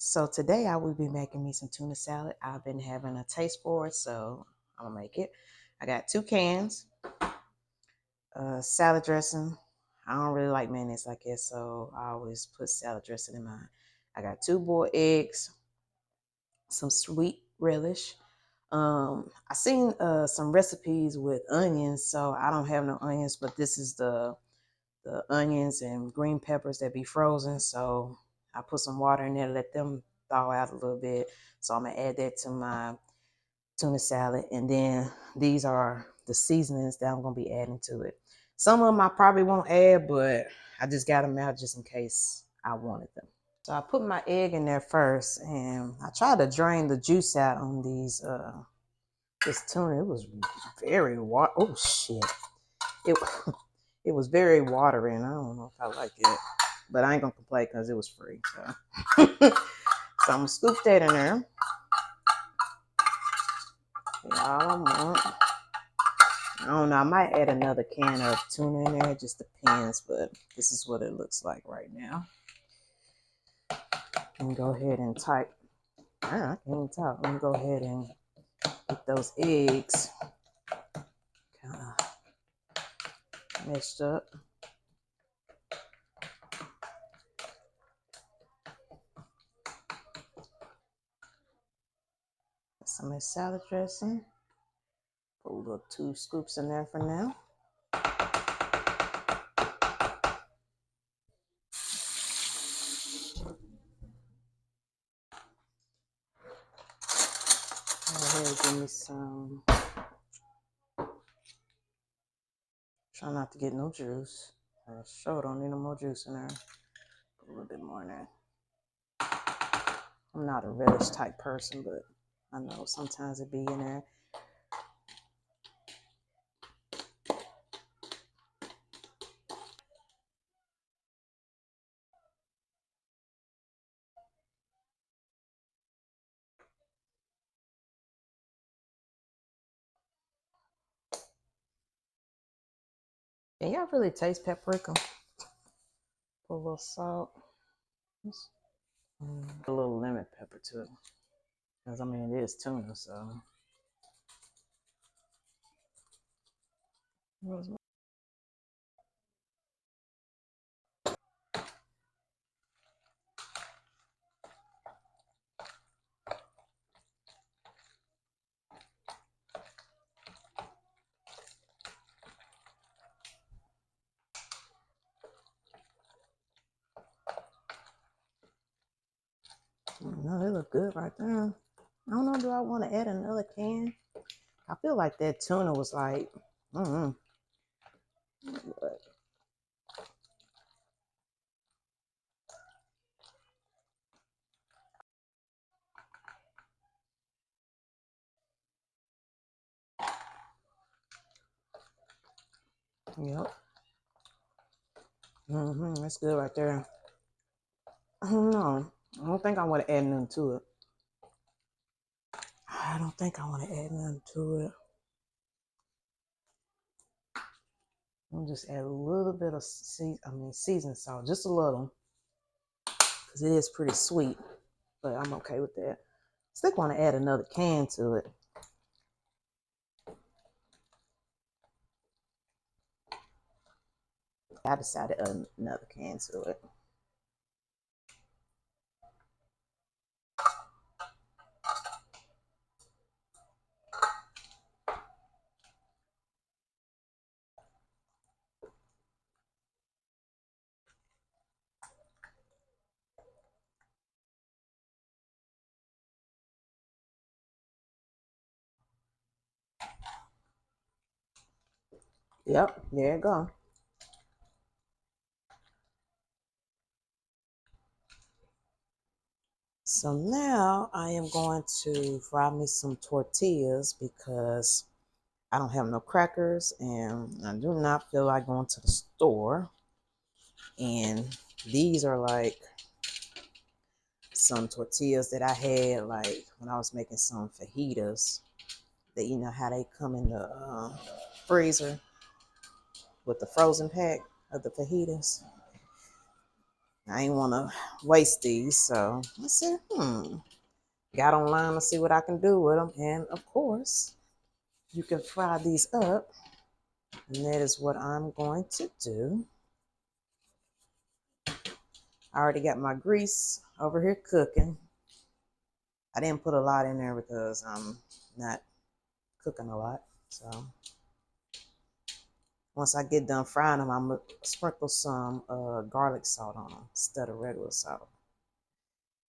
So today I will be making me some tuna salad. I've been having a taste for it, so I'm gonna make it. I got 2 cans, salad dressing. I don't really like mayonnaise like that, so I always put salad dressing in mine. I got 2 boiled eggs, some sweet relish. I seen some recipes with onions, so I don't have no onions, but this is the onions and green peppers that be frozen. So I put some water in there, let them thaw out a little bit. So I'm gonna add that to my tuna salad. And then these are the seasonings that I'm gonna be adding to it. Some of them I probably won't add, but I just got them out just in case I wanted them. So I put my egg in there first, and I tried to drain the juice out on this tuna. It was very water. Oh shit! It it was very watery, and I don't know if I like it, but I ain't gonna complain because it was free. So, so I'm gonna scoop that in there. All I want. I don't know. I might add another can of tuna in there. It just depends, but this is what it looks like right now. And go ahead and type. I can't even talk. Let me go ahead and get those eggs kind of mixed up. Some of the salad dressing. Put a little 2 scoops in there for now. Go ahead, give me some. Try not to get no juice. I sure don't need no more juice in there. Put a little bit more in there. I'm not a relish type person, but I know sometimes it be in there. Can y'all really taste paprika? Put a little salt. A little lemon pepper too. Because I mean, it is tuna, so. No, they look good right there. I don't know, do I want to add another can? I feel like that tuna was like, but, yep. That's good right there. I don't know. I don't think I want to add nothing to it. I don't think I want to add nothing to it. I'll just add a little bit of seasoned salt, just a little, because it is pretty sweet. But I'm okay with that. Still want to add another can to it. I decided another can to it. Yep, there you go. So now I am going to fry me some tortillas because I don't have no crackers and I do not feel like going to the store. And these are like some tortillas that I had like when I was making some fajitas. That you know how they come in the freezer with the frozen pack of the fajitas. I ain't want to waste these, so I said, got online to see what I can do with them. And of course, you can fry these up. And that is what I'm going to do. I already got my grease over here cooking. I didn't put a lot in there because I'm not cooking a lot. So once I get done frying them, I'm going to sprinkle some garlic salt on them instead of regular salt.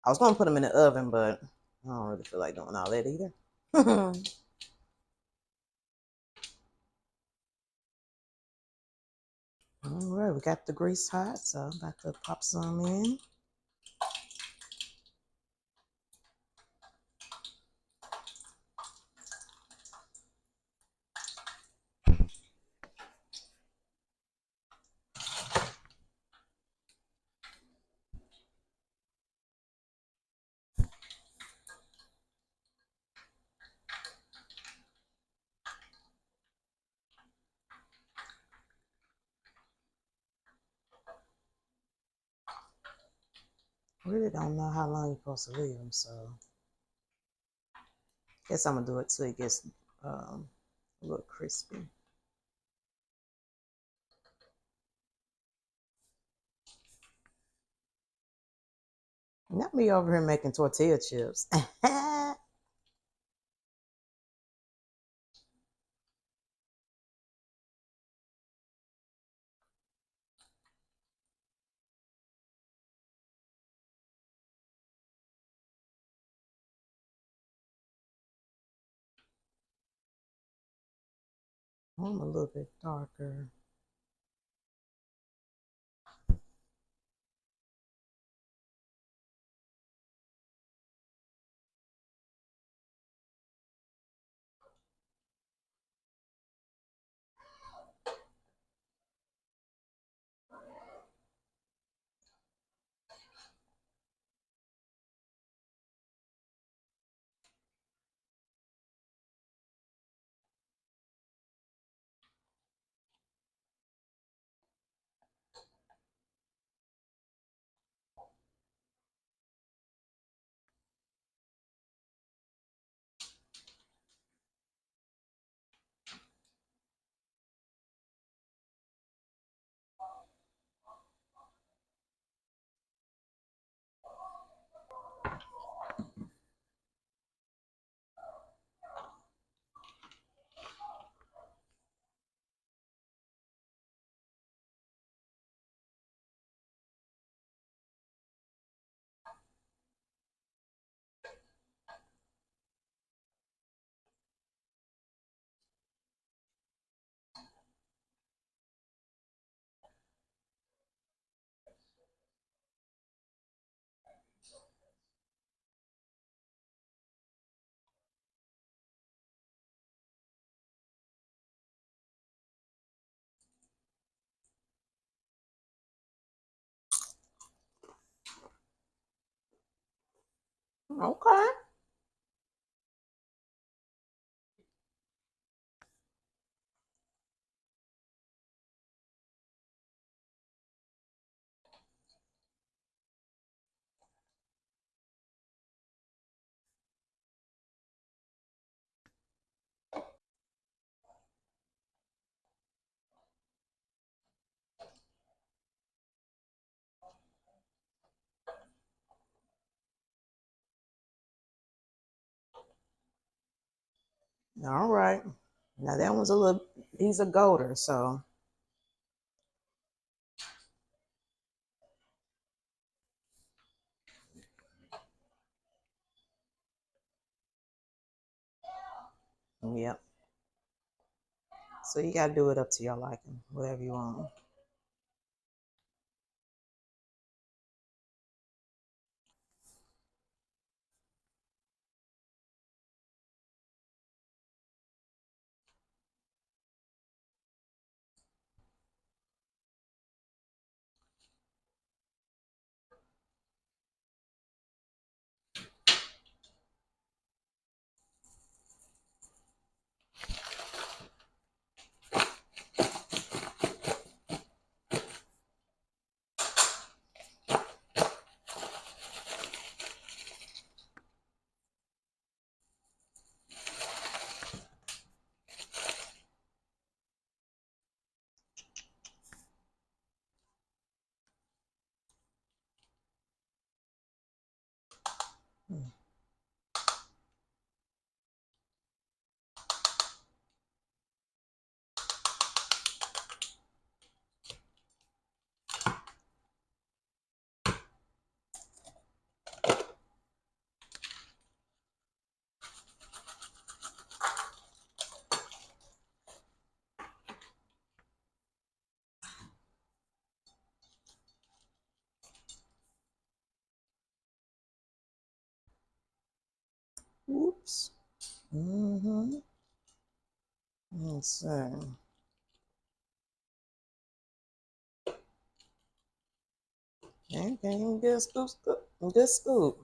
I was going to put them in the oven, but I don't really feel like doing all that either. All right, we got the grease hot, so I'm about to pop some in. Really don't know how long you're supposed to leave them, so guess I'm gonna do it till it gets a little crispy. Not me over here making tortilla chips. I'm a little bit darker. Okay. All right. Now that one's a little, he's a golder, so yep. So you gotta do it up to your liking, whatever you want. Oops. Mm-hmm. Let's see. Okay, good scoop, scoop. Good scoop.